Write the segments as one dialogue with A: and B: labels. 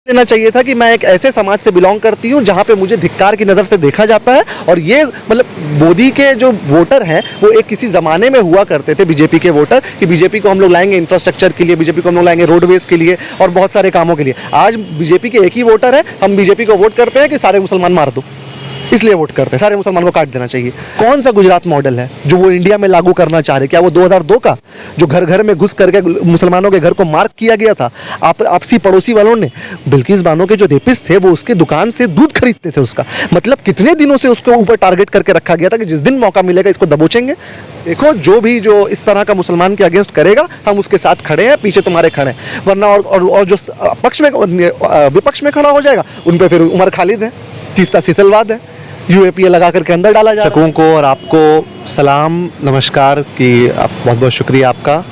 A: लेना चाहिए था कि मैं एक ऐसे समाज से बिलोंग करती हूँ जहाँ पे मुझे धिक्कार की नज़र से देखा जाता है। और ये मतलब मोदी के जो वोटर हैं वो एक किसी ज़माने में हुआ करते थे बीजेपी के वोटर, कि बीजेपी को हम लोग लाएंगे इंफ्रास्ट्रक्चर के लिए, बीजेपी को हम लोग लाएंगे रोडवेज़ के लिए और बहुत सारे कामों के लिए। आज बीजेपी के एक ही वोटर है, हम बीजेपी को वोट करते हैं कि सारे मुसलमान मार दो, इसलिए वोट करते हैं, सारे मुसलमान को काट देना चाहिए। कौन सा गुजरात मॉडल है जो वो इंडिया में लागू करना चाह रहे? क्या वो 2002 का जो घर घर में घुस करके मुसलमानों के घर को मार्क किया गया था? आपसी पड़ोसी वालों ने, बिल्किस बानो के जो रेपिस्ट थे वो उसके दुकान से दूध खरीदते थे उसका, मतलब कितने दिनों से उसको ऊपर टारगेट करके रखा गया था कि जिस दिन मौका मिलेगा इसको दबोचेंगे। देखो, जो भी जो इस तरह का मुसलमान के अगेंस्ट करेगा हम उसके साथ खड़े हैं, पीछे तुम्हारे खड़े हैं, वरना और जो पक्ष में विपक्ष में खड़ा हो जाएगा उन पर फिर उमर खालिद है, तीस्ता सिसलवाद है, यूएपीए लगा करके अंदर डाला जा रहा है। को और आपको सलाम नमस्कार कि आप बहुत बहुत शुक्रिया आपका।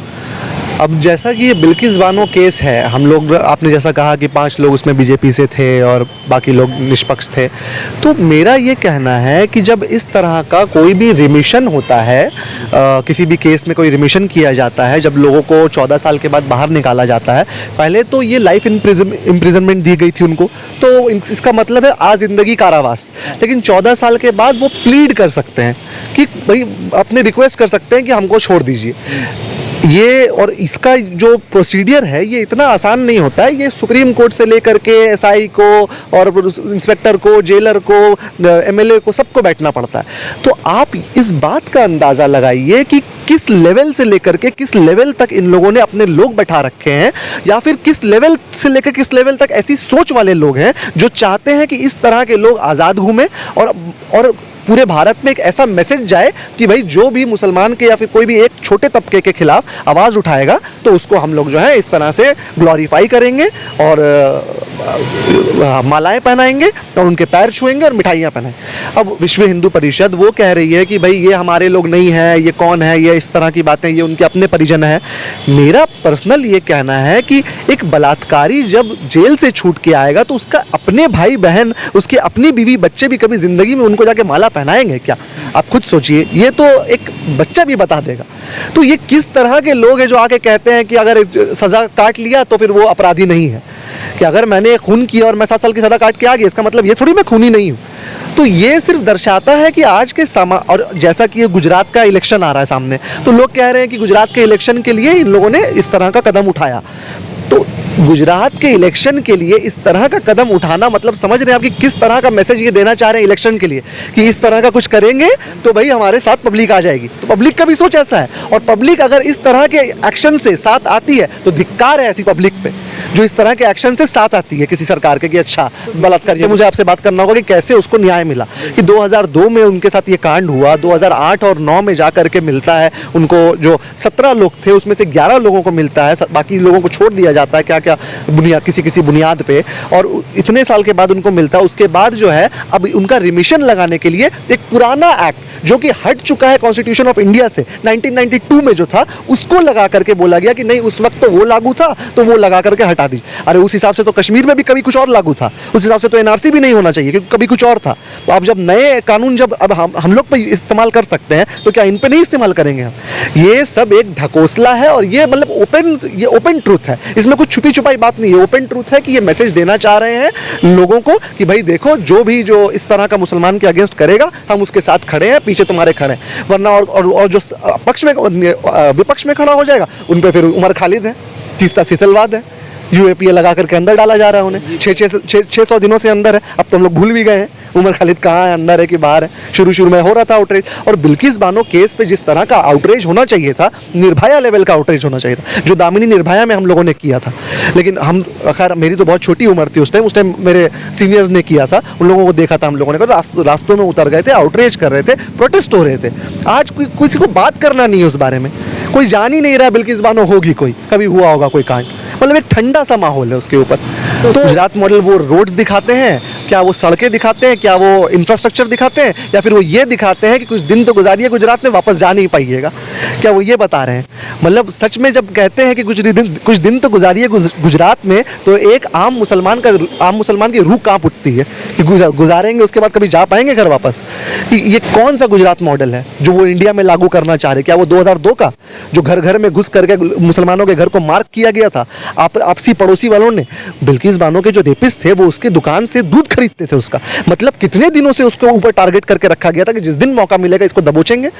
A: अब जैसा कि ये बिल्किस बानो केस है, हम लोग, आपने जैसा कहा कि 5 लोग उसमें बीजेपी से थे और बाकी लोग निष्पक्ष थे, तो मेरा ये कहना है कि जब इस तरह का कोई भी रिमिशन होता है, किसी भी केस में कोई रिमिशन किया जाता है, जब लोगों को 14 साल के बाद बाहर निकाला जाता है, पहले तो ये लाइफ इम्प्रिजनमेंट दी गई थी उनको, तो इसका मतलब है आज़िंदगी कारावास। लेकिन 14 साल के बाद वो प्लीड कर सकते हैं कि भाई, अपने रिक्वेस्ट कर सकते हैं कि हमको छोड़ दीजिए ये। और इसका जो प्रोसीडियर है ये इतना आसान नहीं होता है, ये सुप्रीम कोर्ट से लेकर के एसआई को और इंस्पेक्टर को, जेलर को, एमएलए को, सबको बैठना पड़ता है। तो आप इस बात का अंदाज़ा लगाइए कि किस लेवल से लेकर के किस लेवल तक इन लोगों ने अपने लोग बैठा रखे हैं, या फिर किस लेवल से लेकर किस लेवल तक ऐसी सोच वाले लोग हैं जो चाहते हैं कि इस तरह के लोग आज़ाद घूमें और पूरे भारत में एक ऐसा मैसेज जाए कि भाई जो भी मुसलमान के या फिर कोई भी एक छोटे तबके के खिलाफ आवाज़ उठाएगा तो उसको हम लोग जो है इस तरह से ग्लोरीफाई करेंगे और मालाएं पहनाएंगे और उनके पैर छुएंगे और मिठाइयाँ पहनाएंगे। अब विश्व हिंदू परिषद वो कह रही है कि भाई ये हमारे लोग नहीं हैं, ये कौन है, ये इस तरह की बातें, ये उनके अपने परिजन हैं। मेरा पर्सनल ये कहना है कि एक बलात्कारी जब जेल से छूट के आएगा तो उसका अपने भाई बहन, उसके अपनी बीवी बच्चे भी कभी ज़िंदगी में उनको जाके माला पहनाएंगे क्या? आप खुद सोचिए, ये तो एक बच्चा भी बता देगा। तो ये किस तरह के लोग हैं जो आके कहते हैं कि अगर सज़ा काट लिया तो फिर वो अपराधी नहीं है, कि अगर मैंने खून किया और मैं 7 साल की सज़ा काट के आ गया इसका मतलब ये थोड़ी मैं खूनी नहीं हूँ। तो ये सिर्फ दर्शाता है कि आज के और जैसा कि ये गुजरात का इलेक्शन आ रहा है सामने, तो लोग कह रहे हैं कि गुजरात के इलेक्शन के लिए इन लोगों ने इस तरह का कदम उठाया। तो गुजरात के इलेक्शन के लिए इस तरह का कदम उठाना मतलब समझ रहे हैं आप कि किस तरह का मैसेज ये देना चाह रहे हैं इलेक्शन के लिए, कि इस तरह का कुछ करेंगे तो भाई हमारे साथ पब्लिक आ जाएगी। तो पब्लिक का भी सोच ऐसा है, और पब्लिक अगर इस तरह के एक्शन से साथ आती है तो धिक्कार है ऐसी पब्लिक पे जो इस तरह के एक्शन से साथ आती है किसी सरकार के कि अच्छा बलात्कार। मुझे आपसे बात करना होगा कि कैसे उसको न्याय मिला, कि 2002 में उनके साथ ये कांड हुआ, 2008 और 9 में जा करके मिलता है उनको, जो 17 लोग थे उसमें से 11 लोगों को मिलता है, बाकी लोगों को छोड़ दिया जाता है क्या क्या बुनियाद, किसी बुनियाद पे, और इतने साल के बाद उनको मिलता है। उसके बाद जो है अब उनका रिमिशन लगाने के लिए एक पुराना एक्ट जो कि हट चुका है कॉन्स्टिट्यूशन ऑफ इंडिया से, 1992 में जो था उसको लगा करके बोला गया कि नहीं उस वक्त तो वो लागू था तो वो लगा करके हटा दीजिए। अरे उस हिसाब से तो कश्मीर में भी कभी कुछ और लागू था, उस हिसाब से तो एनआरसी भी नहीं होना चाहिए क्योंकि कभी कुछ और था। तो अब जब नए कानून जब अब हम लोग पे इस्तेमाल कर सकते हैं तो क्या इन पे नहीं इस्तेमाल करेंगे हम? ये सब एक ढकोसला है और ये मतलब ओपन ट्रूथ है, इसमें कुछ छुपी छुपाई बात नहीं है। ओपन ट्रूथ है कि ये मैसेज देना चाह रहे हैं लोगों को कि भाई देखो, जो भी जो इस तरह का मुसलमान के अगेंस्ट करेगा हम उसके साथ खड़े हैं, पीछे तुम्हारे खड़े हैं, वरना और जो पक्ष में विपक्ष में खड़ा हो जाएगा उन पे फिर उमर खालिद है, तीस्ता सिसलवाद है, यूएपीए लगा करके अंदर डाला जा रहा है उन्हें। 600 दिनों से अंदर है। अब तो हम लोग भूल भी गए हैं उमर खालिद कहाँ है, अंदर है कि बाहर है। शुरू में हो रहा था आउटरीच, और बिल्किस बानो केस पे जिस तरह का आउटरीच होना चाहिए था, निर्भया लेवल का आउटरीच होना चाहिए था, जो दामिनी निर्भया में हम लोगों ने किया था। लेकिन हम, खैर मेरी तो बहुत छोटी उम्र थी उस टाइम मेरे सीनियर्स ने किया था, उन लोगों को देखा था हम लोगों ने, रास्तों में उतर गए थे, आउटरीच कर रहे थे, प्रोटेस्ट हो रहे थे। आज किसी को बात करना नहीं है उस बारे में, कोई जान ही नहीं रहा बिल्किस बानो होगी, कोई कभी हुआ होगा कोई कांड, मतलब एक ठंडा सा माहौल है उसके ऊपर। तो गुजरात मॉडल वो रोड्स दिखाते हैं क्या, वो सड़कें दिखाते हैं क्या, वो इंफ्रास्ट्रक्चर दिखाते हैं, या फिर वो ये दिखाते हैं कि कुछ दिन तो गुजारिए गुजरात में, वापस जा नहीं पाइएगा, क्या वो ये बता रहे हैं? मतलब सच में जब कहते हैं कि कुछ दिन तो गुजारिए गुजरात में, तो एक आम मुसलमान की रूह कांप उठती है कि गुजारेंगे उसके बाद कभी जा पाएंगे घर वापस? कि ये कौन सा गुजरात मॉडल है जो वो इंडिया में लागू करना चाह रहे? क्या वो 2002 का जो घर घर में घुस करके मुसलमानों के घर को मार्क किया गया था? आप आपसी पड़ोसी वालों ने बिल्किस बानो के जो रेपिस्ट थे वो उसके दुकान से दूध खरीदते थे उसका, मतलब कितने दिनों से उसके ऊपर टारगेट करके रखा गया था कि जिस दिन मौका मिलेगा इसको दबोचेंगे।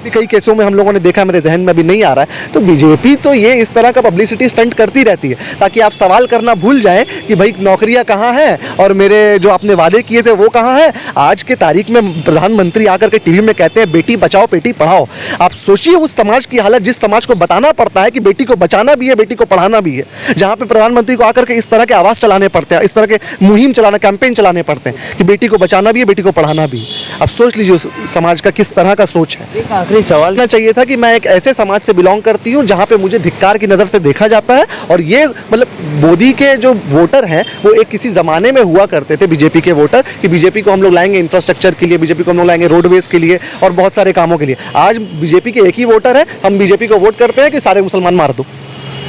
A: कई केसों में हम लोगों ने देखा, मेरे जहन में अभी नहीं आ रहा है। तो बीजेपी तो ये इस तरह का पब्लिसिटी स्टंट करती रहती है ताकि आप सवाल करना भूल जाएं कि भाई नौकरियां कहाँ हैं और मेरे जो आपने वादे किए थे वो कहाँ हैं। आज के तारीख में प्रधानमंत्री आकर के टीवी में कहते हैं बेटी बचाओ बेटी पढ़ाओ। आप सोचिए उस समाज की हालत, जिस समाज को बताना पड़ता है कि बेटी को बचाना भी है बेटी को पढ़ाना भी है, जहाँ पे प्रधानमंत्री को आकर के इस तरह के आवाज चलाने पड़ते हैं, इस तरह के मुहिम चलाना, कैंपेन चलाने पड़ते हैं कि बेटी को बचाना भी है बेटी को पढ़ाना भी है। अब सोच लीजिए उस समाज का किस तरह का सोच है।
B: एक आखिरी सवाल
A: ना चाहिए था कि मैं एक ऐसे समाज से बिलोंग करती हूँ जहाँ पे मुझे धिक्कार की नज़र से देखा जाता है, और ये मतलब मोदी के जो वोटर हैं वो एक किसी ज़माने में हुआ करते थे बीजेपी के वोटर, कि बीजेपी को हम लोग लाएंगे इंफ्रास्ट्रक्चर के लिए, बीजेपी को हम लोग लाएंगे रोडवेज के लिए और बहुत सारे कामों के लिए। आज बीजेपी के एक ही वोटर है, हम बीजेपी को वोट करते हैं कि सारे मुसलमान मार दो,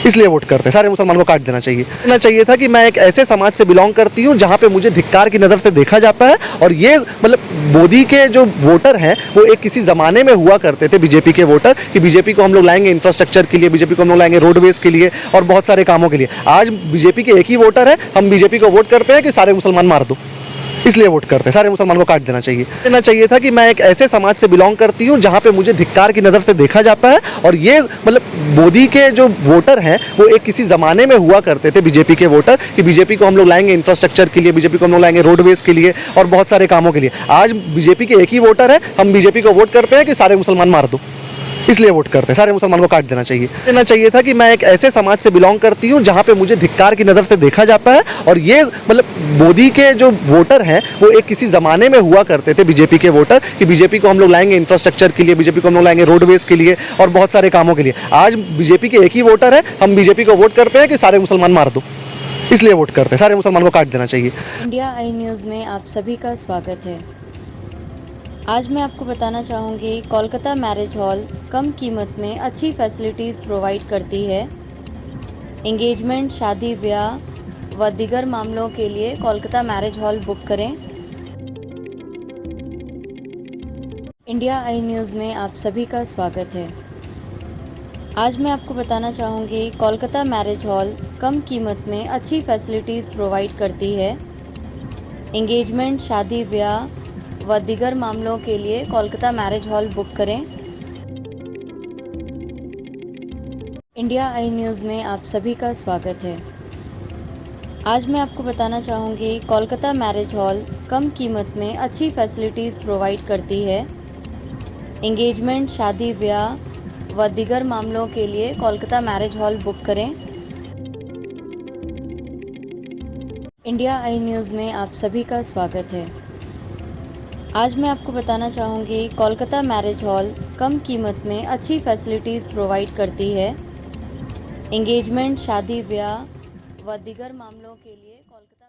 A: इसलिए वोट करते हैं, सारे मुसलमान को काट देना चाहिए। ना चाहिए था कि मैं एक ऐसे समाज से बिलोंग करती हूँ जहाँ पे मुझे धिक्कार की नज़र से देखा जाता है, और ये मतलब मोदी के जो वोटर हैं वो एक किसी ज़माने में हुआ करते थे बीजेपी के वोटर, कि बीजेपी को हम लोग लाएंगे इंफ्रास्ट्रक्चर के लिए, बीजेपी को हम लोग लाएंगे रोडवेज के लिए और बहुत सारे कामों के लिए। आज बीजेपी के एक ही वोटर है, हम बीजेपी को वोट करते हैं कि सारे मुसलमान मार दो, इसलिए वोट करते हैं, सारे मुसलमान को काट देना चाहिए। ना चाहिए था कि मैं एक ऐसे समाज से बिलोंग करती हूँ जहाँ पे मुझे धिक्कार की नज़र से देखा जाता है, और ये मतलब मोदी के जो वोटर हैं वो एक किसी ज़माने में हुआ करते थे बीजेपी के वोटर, कि बीजेपी को हम लोग लाएंगे इंफ्रास्ट्रक्चर के लिए, बीजेपी को हम लोग लाएंगे रोडवेज के लिए और बहुत सारे कामों के लिए। आज बीजेपी के एक ही वोटर है, हम बीजेपी को वोट करते हैं कि सारे मुसलमान मार दो, इसलिए वोट करते हैं, सारे मुसलमान को काट देना चाहिए। ना चाहिए था कि मैं एक ऐसे समाज से बिलोंग करती हूँ जहाँ पे मुझे धिक्कार की नज़र से देखा जाता है, और ये मतलब मोदी के जो वोटर हैं वो एक किसी ज़माने में हुआ करते थे बीजेपी के वोटर, कि बीजेपी को हम लोग लाएंगे इंफ्रास्ट्रक्चर के लिए, बीजेपी को हम लोग लाएंगे रोडवेज के लिए और बहुत सारे कामों के लिए। आज बीजेपी के एक ही वोटर है, हम बीजेपी को वोट करते हैं कि सारे मुसलमान मार दो, इसलिए वोट करते हैं, सारे मुसलमान को काट देना चाहिए।
C: इंडिया आई न्यूज़ में आप सभी का स्वागत है। आज मैं आपको बताना चाहूँगी, कोलकाता मैरिज हॉल कम कीमत में अच्छी फैसिलिटीज़ प्रोवाइड करती है। एंगेजमेंट, शादी ब्याह व दीगर मामलों के लिए कोलकाता मैरिज हॉल बुक करें। इंडिया आई न्यूज़ में आप सभी का स्वागत है। आज मैं आपको बताना चाहूँगी, कोलकाता मैरिज हॉल कम कीमत में अच्छी फैसिलिटीज़ प्रोवाइड करती है। एंगेजमेंट, शादी ब्याह व दीगर मामलों के लिए कोलकाता मैरिज हॉल बुक करें। इंडिया आई न्यूज़ में आप सभी का स्वागत है। आज मैं आपको बताना चाहूँगी, कोलकाता मैरिज हॉल कम कीमत में अच्छी फैसिलिटीज़ प्रोवाइड करती है। एंगेजमेंट, शादी ब्याह व दीगर मामलों के लिए कोलकाता मैरिज हॉल बुक करें। इंडिया आई न्यूज़ में आप सभी का स्वागत है। आज मैं आपको बताना चाहूँगी, कोलकाता मैरिज हॉल कम कीमत में अच्छी फैसिलिटीज़ प्रोवाइड करती है। एंगेजमेंट, शादी ब्याह व दीगर मामलों के लिए कोलकाता